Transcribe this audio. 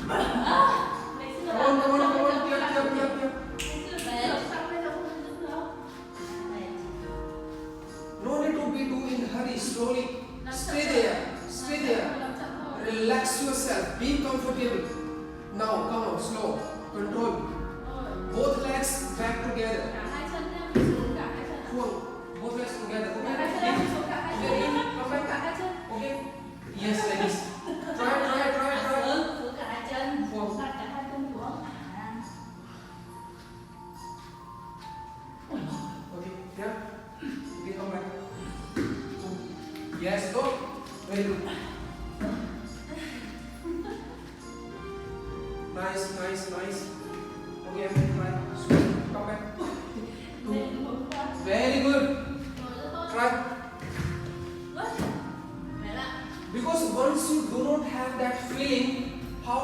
Come on. Yep. No need to be too in hurry. Slowly. Stay there. Relax yourself. Be comfortable. Now, come on, slow. Control. Both legs back together. Both legs together. Okay. Come back. Okay. Yes, like this. Try. Okay. Yeah. Okay, come back. Yes, go. Very good. Nice. Okay, try. Come back. Very good. Try. Because once you do not have that feeling,